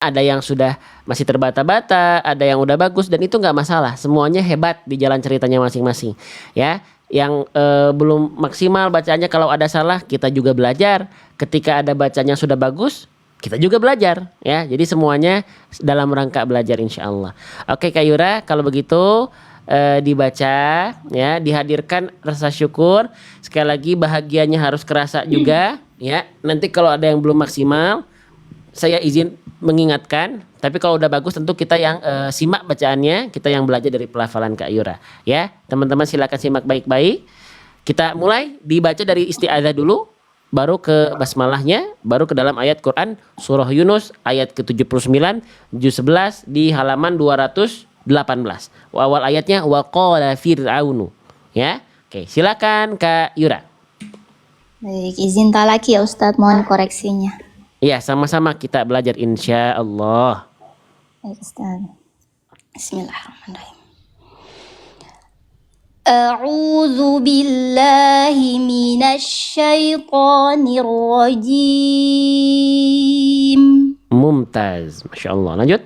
ada yang sudah masih terbata-bata, ada yang udah bagus dan itu nggak masalah. Semuanya hebat di jalan ceritanya masing-masing. Ya, yang belum maksimal bacanya kalau ada salah kita juga belajar. Ketika ada bacanya sudah bagus, kita juga belajar. Ya, jadi semuanya dalam rangka belajar insya Allah. Oke Kak Yura, kalau begitu dibaca, ya, dihadirkan rasa syukur. Sekali lagi bahagianya harus kerasa juga. Ya, nanti kalau ada yang belum maksimal saya izin mengingatkan, tapi kalau udah bagus tentu kita yang simak bacaannya, kita yang belajar dari pelafalan Kak Yura. Ya, teman-teman silakan simak baik-baik. Kita mulai dibaca dari isti'adzah dulu, baru ke basmalahnya, baru ke dalam ayat Quran surah Yunus ayat ke-79 juz 11 di halaman 218. Awal ayatnya wa qala fir'aunu. Ya. Oke, silakan Kak Yura. Baik, izin talaki ya Ustadz, mohon koreksinya. Iya, sama-sama kita belajar insya Allah. Baik Ustadz. Bismillahirrahmanirrahim. A'udzu billahi minasy syaithanir rajim. Mumtaz, Masya Allah. Lanjut.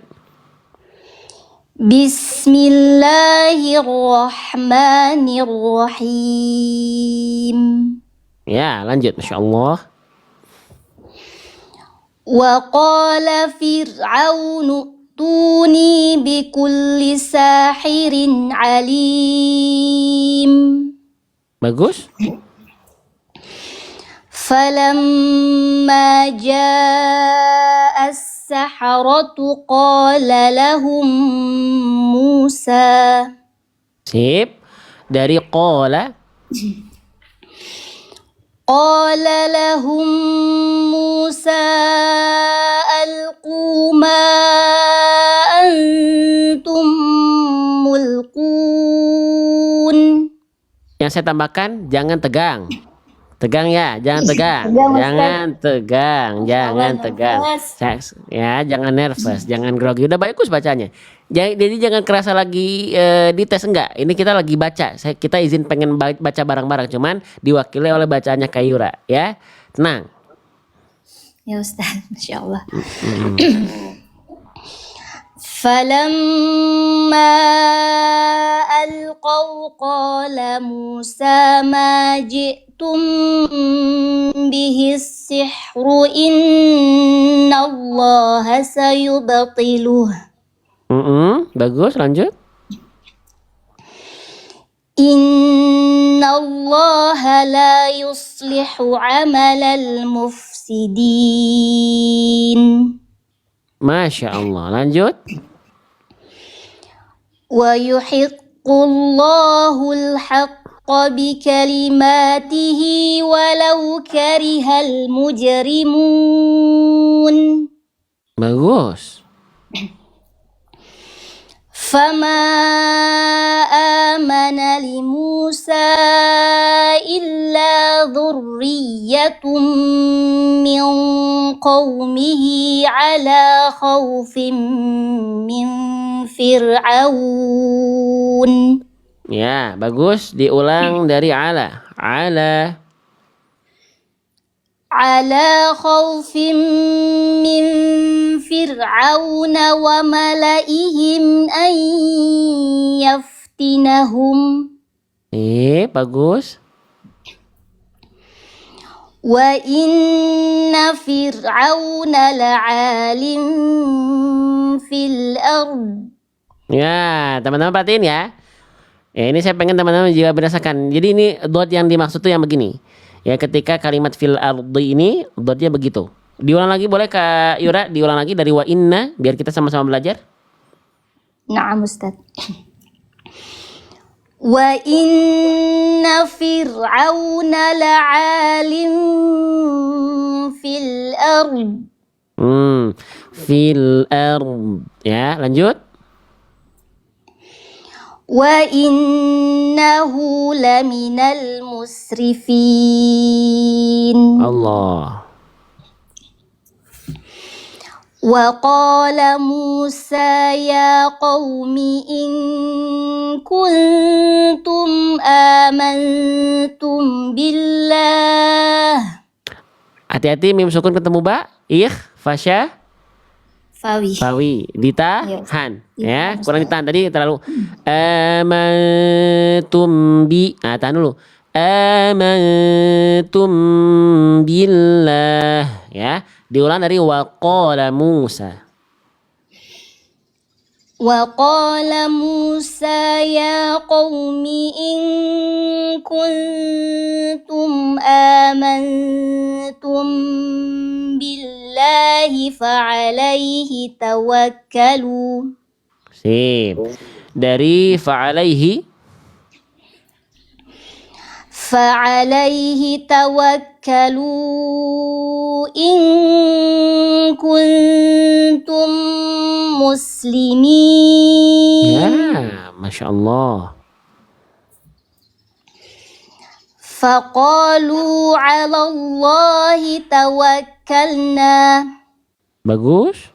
Bismillahirrahmanirrahim. Ya, lanjut. Masya Allah. Wa qala fir'aunu tuni bikulli sahirin alim. Bagus. Falamma jaa as-saharatu qala lahum Musa. Sip. Dari qala. Qala lahum Musa alqu ma antum mulqun. Yang saya tambahkan, jangan tegang. Tegang ya, jangan tegang. Tegang, Jangan tegang, jangan tegang. Ya, jangan nervous, jangan grogi. Udah bagus bacanya. Jadi jangan kerasa lagi dites, enggak. Ini kita lagi baca. Kita izin pengen baca bareng-bareng, cuman diwakili oleh bacaannya Kak Yura, ya. Tenang. Ya Ustaz, Masya Allah. Falamma alqaw qala Musa ma ji'tum bihi sihru inna Allaha sayubtiluh. Bagus, lanjut. Inna Allaha la yuslihu amalal mufsidin. Masya Allah, lanjut. Wa yuhiqqullahu al-haqqa bikalimatihi walau karihal mujrimun. Bagus. Fama amana li Musa illa dhurriyyatun min qawmihi ala khawfin min Fir'aun. Ya, bagus. Diulang dari ala. Ala. Ala khawfin min Fir'aun wa malaihim an yaftinahum. Bagus. Wa inna Fir'auna la'alim fil ard. Ya, teman-teman perhatiin ya. Ya, ini saya pengen teman-teman juga berdasarkan. Jadi ini dot yang dimaksud tuh yang begini. Ya, ketika kalimat fil ardi ini dotnya begitu. Diulang lagi boleh Kak Yura? Diulang lagi dari wa inna biar kita sama-sama belajar. Na'am Ustaz. Wa inna Fir'auna la'alim fil ard. Fil ard. Ya, lanjut. Wa innahu laminal musrifin. Allah. Wa qala Musa ya qaumi in kuntum amantum billah. Hati-hati mim sukun ketemu ba. Fasya. Fawi. Fawi, ditahan ya, Ditahan, kurang Ustaz. ditahan tadi terlalu amantum bi. Nah, tahan dulu. Amantum billah ya. Diulang dari waqala Musa. وقال موسى يا قوم إن كنتم آمنتم بالله فعليه توكلوا Sip. Dari fa'alaihi فعليه توكلوا إن كنتم مسلمين ya, Masya Allah. فقالوا على الله توكلنا Bagus.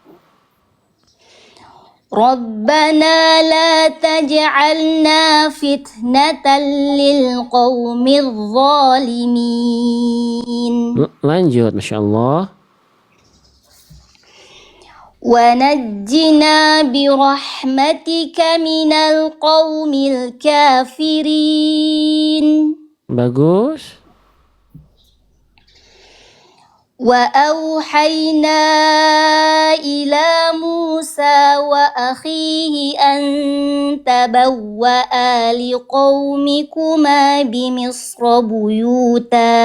ربنا لا تجعلنا فتنة للقوم الظالمين Lanjut, Masya Allah. ونجنا برحمتك من القوم الكافرين Bagus. وأوحينا إلى موسى وأخيه أن تبوأ لقومكما بمصر بيوتا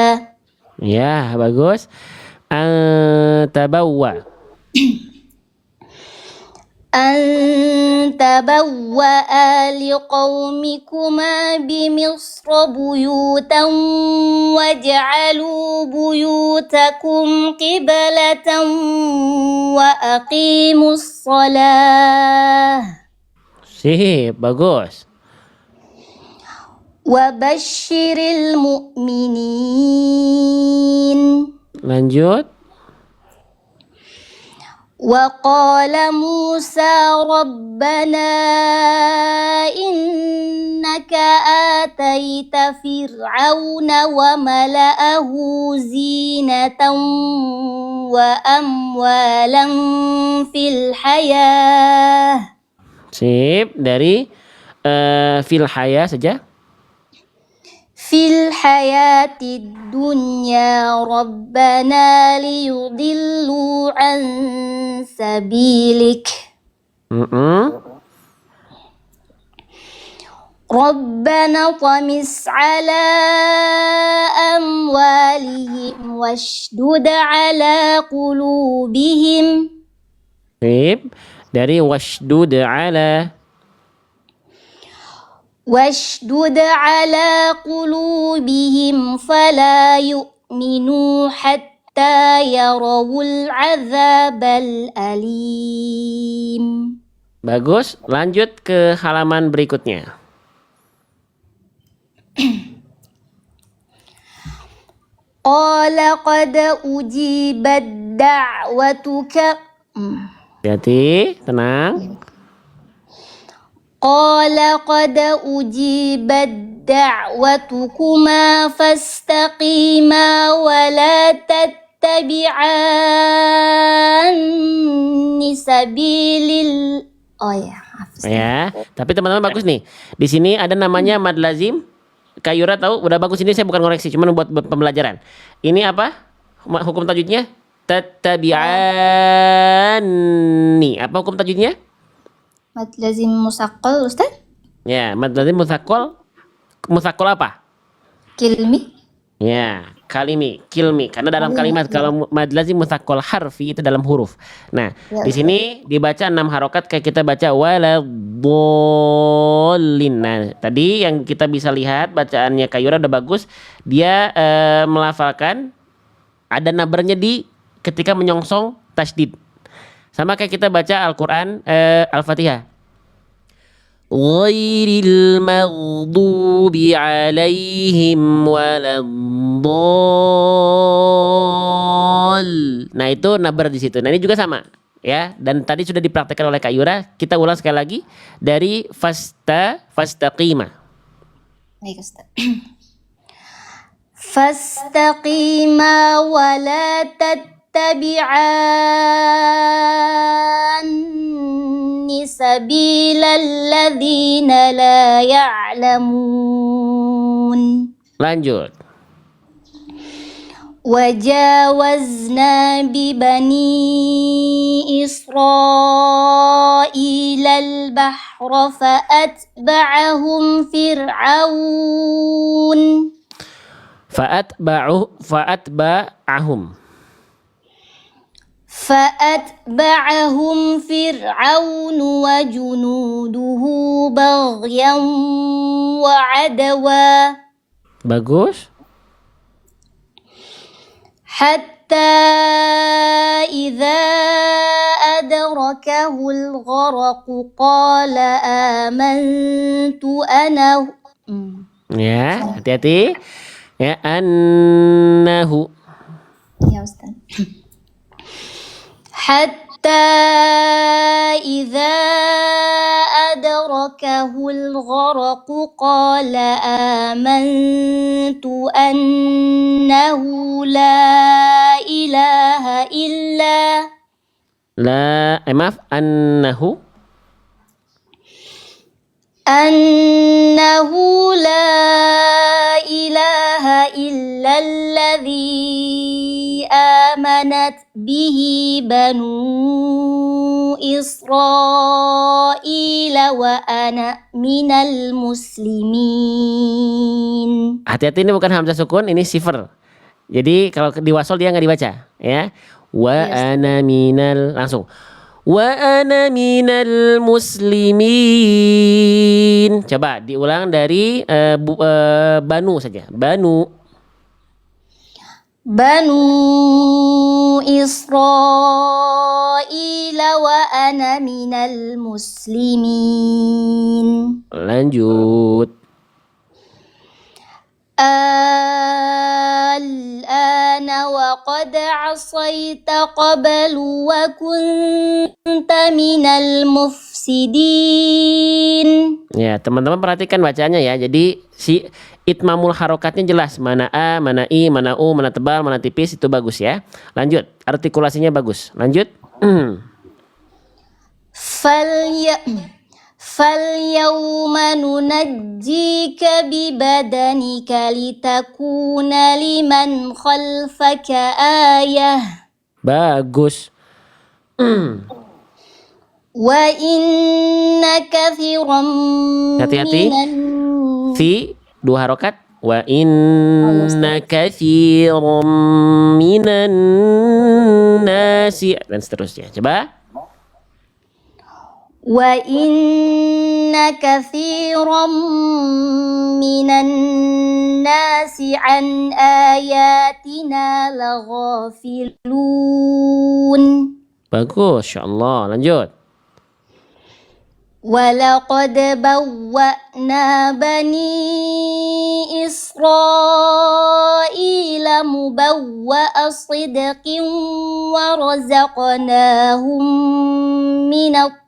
Ya, bagus. Tabawwa. أن تبوأ لقومكما بمصر بيوتا واجعلوا بيوتكم قبلة وأقيموا الصلاة Sip, bagus. وبشر المؤمنين Lanjut. وقال موسى ربنا إنك آتيت فرعون وملأه زينة وأموالا في الحياة Sip, dari fil haya saja. في الحياة الدنيا ربنا ليضلوا عن سبيلك ربنا طمس على أموالهم واشدد على قلوبهم Sip, dari washdud ala. واشدد على قلوبهم فلا يؤمنوا حتى يروا العذاب الأليم Bagus, lanjut ke halaman berikutnya. قال قد أجيبت دعوتك Hati-hati, tenang. قال قد أجيبت دعوتكما فاستقيما ولا تتبعان سبيل Oh ya, hafız. Ya, tapi teman-teman bagus nih. Di sini ada namanya mad lazim. Kak Yura tahu, udah bagus ini, saya bukan ngoreksi, cuma buat pembelajaran. Ini apa? Hukum tajwidnya? Tattabi'ani. Apa hukum tajwidnya? Mad lazim musaqqal Ustaz? Ya, mad lazim musaqqal. Musaqqal apa? Kilmi? Ya, kalimi, kilmi. Karena dalam kalimat kalau mad lazim musaqqal harfi itu dalam huruf. Nah, Ya, di sini dibaca 6 harokat kayak kita baca waladhdallin. Nah, tadi yang kita bisa lihat bacaannya Kak Yura udah bagus. Dia melafalkan ada nabernya di ketika menyongsong tasydid. Sama kayak kita baca Al-Qur'an Al-Fatihah. Ghairil maghdubi alaihim waladdall. Nah, itu nabar di situ. Nah, ini juga sama ya, dan tadi sudah dipraktekkan oleh Kak Yura. Kita ulang sekali lagi dari fastaqima. Baik Ustaz. Fastaqima wa la لتتبعن سبيل الذين لا يعلمون. Lanjut. وجاوزنا ببني إسرائيل البحر فأتبعهم فرعون وجنوده بغيا وعدوا. Bagus. حتى إذا أدركه الغرق قال آمنت أنا. Ya, hati-hati. Ya, annahu. Ya Ustaz. حتى إذا أدركه الغرق قال آمنت أنه لا إله إلا Maaf, annahu. أنه لا إله إلا الذي آمنت به بنو إسرائيل وأنا من المسلمين. Hati-hati, ini bukan hamzah sukun, ini sifar. Jadi kalau di wasol dia nggak dibaca, ya. Wa Yes. ana minal, langsung. Wa ana minal muslimin. Coba diulang dari banu saja. Banu. بنو إسرائيل وأنا من المسلمين. Lanjut. الآن وقد عصيت قبل وكنت من المفسدين. Ya, teman-teman perhatikan bacanya ya. Jadi si itmamul harokatnya jelas. Mana a, mana i, mana u, mana tebal, mana tipis, itu bagus ya. Lanjut. Artikulasinya bagus. Lanjut. فاليوم ننجيك ببدنك لتكون لمن خلفك آية. Bagus. وإن كثيرا Hati-hati. من Fi, 2 harokat. Wa inna katsiran minan nasi, dan seterusnya. Coba. وإن كثيرا من الناس عن آياتنا لغافلون. Bagus, insyaallah. Lanjut. ولقد بوأنا بني إسرائيل مبوأ صدق ورزقناهم من الطيبات.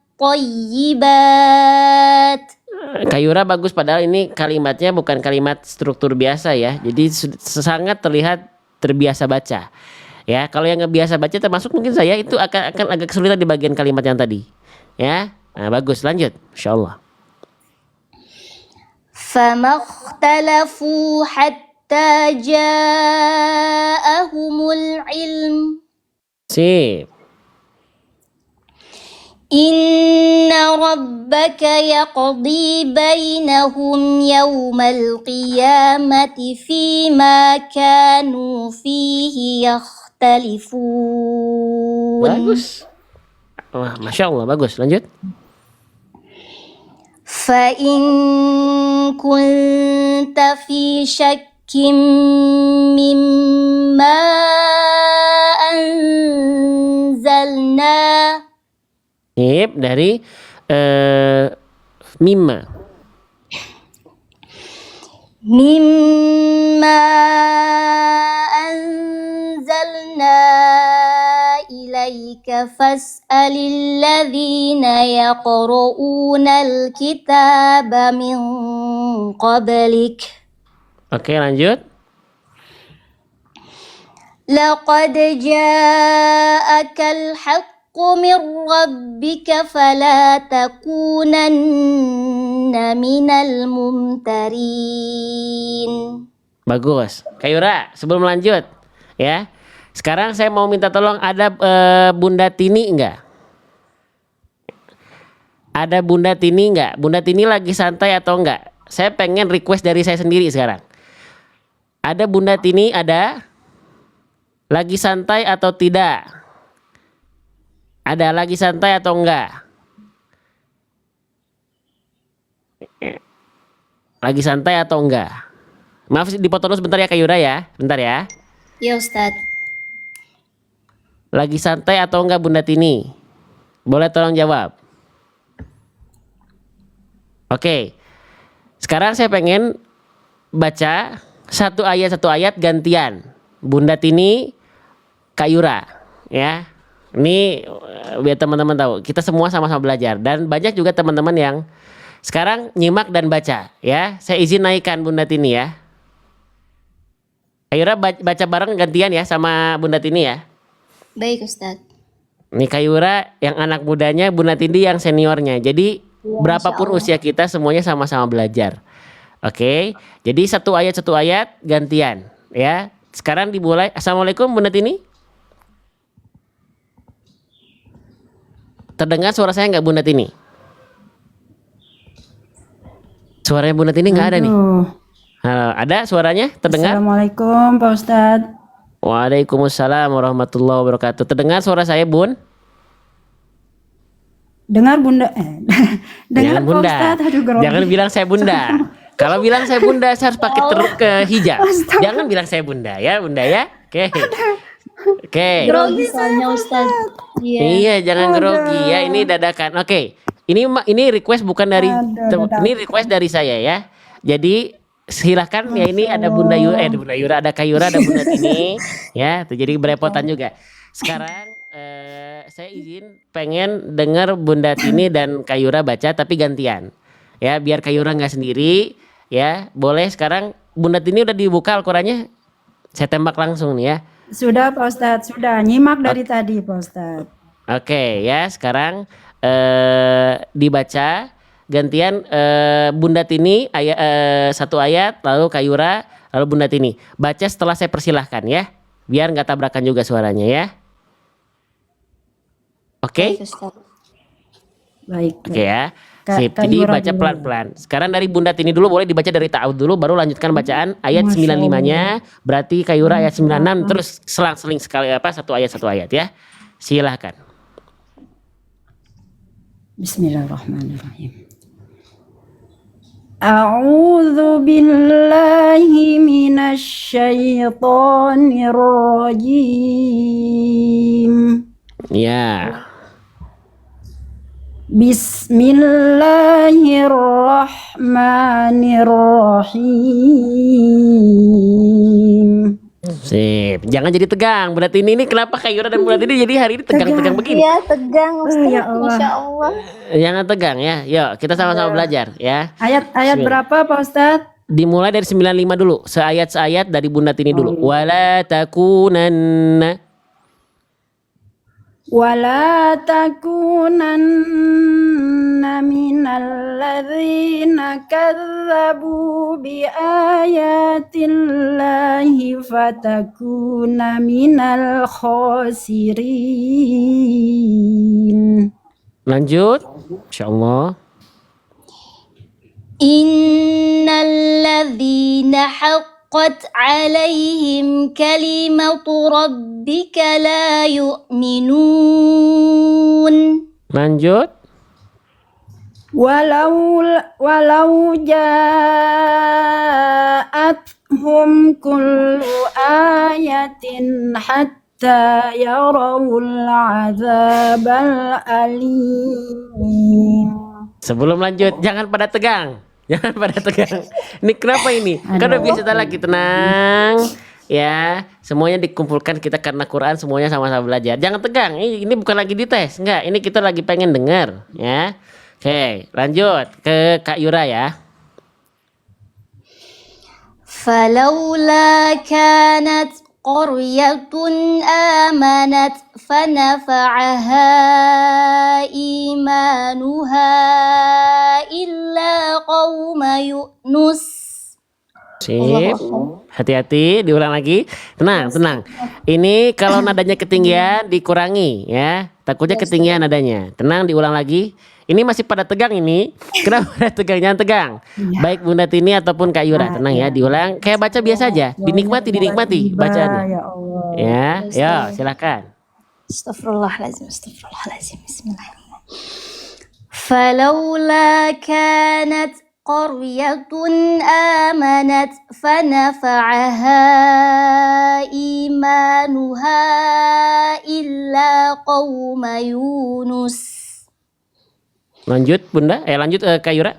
Kayura bagus, padahal ini kalimatnya bukan kalimat struktur biasa ya. Jadi sangat terlihat terbiasa baca. Ya, kalau yang nggak biasa baca termasuk mungkin saya, itu akan agak kesulitan di bagian kalimat yang tadi. Ya. Nah, bagus, lanjut. Insyaallah. فما اختلفوا حتى جاءهم العلم. Sip. إن ربك يقضي بينهم يوم القيامة فيما كانوا فيه يختلفون. Bagus. Wah, Masya Allah, bagus. Lanjut. فإن كنت في شك مما أنزلنا. Sip, dari mimma. مما أنزلنا إليك فاسأل الذين يقرؤون الكتاب من قبلك. Oke, lanjut. لقد جاءك الحق من ربك فلا تكونن من الممترين. Bagus. Kak Yura, sebelum lanjut ya. Sekarang saya mau minta tolong, ada Bunda Tini enggak? Ada Bunda Tini enggak? Bunda Tini lagi santai atau enggak? Saya pengen request dari saya sendiri sekarang. Ada Bunda Tini, ada? Lagi santai atau tidak? Ada lagi santai atau enggak? Lagi santai atau enggak? Maaf dipotong dulu sebentar ya Kak Yura ya. Bentar ya. Ya Ustadz. Lagi santai atau enggak Bunda Tini? Boleh tolong jawab. Oke. Sekarang saya pengen baca satu ayat gantian. Bunda Tini, Kak Yura, ya. Ini biar teman-teman tahu, kita semua sama-sama belajar dan banyak juga teman-teman yang sekarang nyimak dan baca, ya. Saya izin naikkan Bunda Tini ya. Kak Yura baca bareng gantian ya sama Bunda Tini ya. Baik Ustadz. Nih Kak Yura yang anak mudanya, Bunda Tini yang seniornya. Jadi Ya, berapapun Masya Allah. usia kita semuanya sama-sama belajar. Oke. Jadi satu ayat gantian ya. Sekarang dimulai. Assalamualaikum Bunda Tini. Terdengar suara saya nggak Bunda Tini? Suaranya Bunda Tini nggak ada nih. Halo, ada suaranya? Terdengar? Assalamualaikum Pak Ustadz. Waalaikumsalam warahmatullahi wabarakatuh. Terdengar suara saya Bun? Dengar Bunda. Dengar Jangan Pak Bunda. Ustadz. Aduh, grogi. Jangan bilang saya Bunda. Kalau bilang saya Bunda, saya harus pakai ke hijab. Astaga. Jangan bilang saya Bunda ya, Bunda ya. Oke. Oke. Grogi soalnya Ustadz. Iya. Iya, jangan grogi ya. Ini dadakan. Oke. Ini request bukan dari ini request dari saya ya. Jadi silahkan ya, ini ada Bunda Yura, ada Kayura, ada Bunda Tini ya. Tuh, jadi berepotan juga. Sekarang saya izin pengen dengar Bunda Tini dan Kayura baca tapi gantian. Ya, biar Kayura nggak sendiri ya. Boleh sekarang Bunda Tini udah dibuka Al-Qur'annya? Saya tembak langsung nih ya. Sudah Pak Ustadz, sudah nyimak dari tadi Pak Ustadz. Oke ya, sekarang dibaca gantian Bunda Tini satu ayat, lalu Kayura, lalu Bunda Tini. Baca setelah saya persilahkan ya, biar nggak tabrakan juga suaranya ya. Oke? Baik Ustadz. Baik. Oke ya. Kak Sip. Jadi Yura baca dulu. pelan-pelan. Sekarang dari Bunda Tini dulu, boleh dibaca dari ta'awud dulu, baru lanjutkan bacaan ayat Masya 95-nya. Berarti Kayura ayat 96, terus selang-seling sekali satu ayat ya. Silahkan. Bismillahirrahmanirrahim. A'udzu billahi minasyaitonir rajim. Ya. Bismillahirrahmanirrahim. Sip. Jangan jadi tegang. Berarti ini kenapa Kayura dan Bunda Tini jadi hari ini tegang-tegang begini? Iya tegang Ustadz. Ya Allah. Masya Allah. Jangan tegang ya. Yuk, kita sama-sama belajar ya. Ayat Bismillah. berapa Pak Ustadz? Dimulai dari 95 dulu. Seayat-ayat dari Bunda Tini dulu. Wala takunanna. ولا تكونن من الذين كذبوا بآيات الله فتكون من الخاسرين. Lanjut. Insyaallah. Innalladzina haqqat alaihim kalimatu rabbika la yu'minun. Lanjut. walau ja'atuhum kullu ayatin hatta yarawul azabal alim. Sebelum lanjut, jangan pada tegang. Jangan pada tegang. Ini kenapa ini? Kan udah biasa lagi, tenang. Ya, semuanya dikumpulkan kita karena Quran, semuanya sama-sama belajar. Jangan tegang. Ini bukan lagi dites, enggak. Ini kita lagi pengen dengar, ya. Oke, lanjut ke Kak Yura ya. فلولا كانت قرية آمنت فنفعها إيمانها إلا قوم يونس. Sip. Hati-hati, diulang lagi. Tenang, tenang. Ini kalau nadanya ketinggian dikurangi ya. Takutnya ketinggian nadanya. Tenang, diulang lagi. Ini masih pada tegang ini. Kenapa pada tegang? Jangan tegang. Baik Bunda Tini ataupun Kak Yura, tenang ya, diulang. Kayak baca biasa aja. Dinikmati, dinikmati bacaannya. Ya Allah. Ya, ya, silakan. Astaghfirullahaladzim, astaghfirullahaladzim. Bismillahirrahmanirrahim. فلولا كانت قرية آمنت فنفعها إيمانها إلا قوم يونس. Lanjut Bunda, lanjut Kak Yura.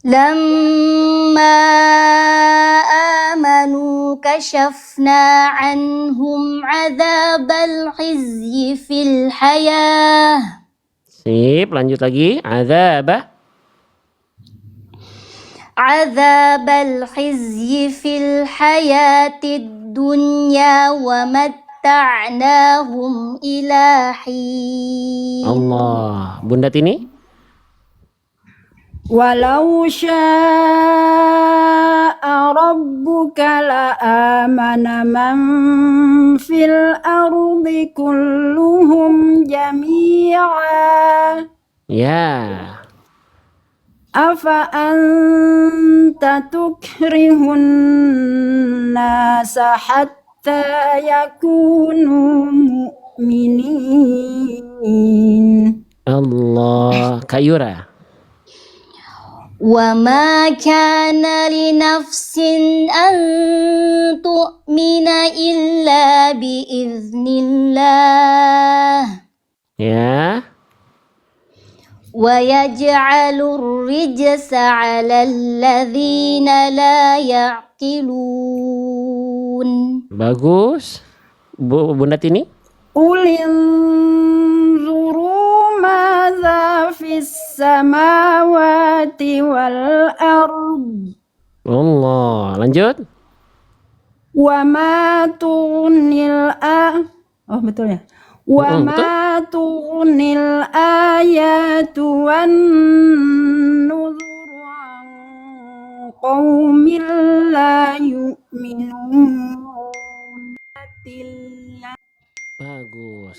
لما آمنوا كشفنا عنهم عذاب الخزي في الحياة. Sip, lanjut lagi. عذاب الخزي في الحياة الدنيا ومتعناهم إلى حين. Allah. Bunda Tini. Walau syaa rabbuka la'amana man fil ardi kulluhum jami'a. Ya. Afa anta tukrihun nasa hatta yakunu mu'minin. Allah. Kak Yura. وما كان لنفس أن تؤمن إلا بإذن الله. Ya. ويجعل الرجس على الذين لا يعقلون. Bagus. Bunda Tini. Ulinzuru madza fis samawati wal ard. Allah. Lanjut. Wa ma tunil Oh betul ya. Wa ma tunil ayatu wan nuzuru an qaumin la yu'minun.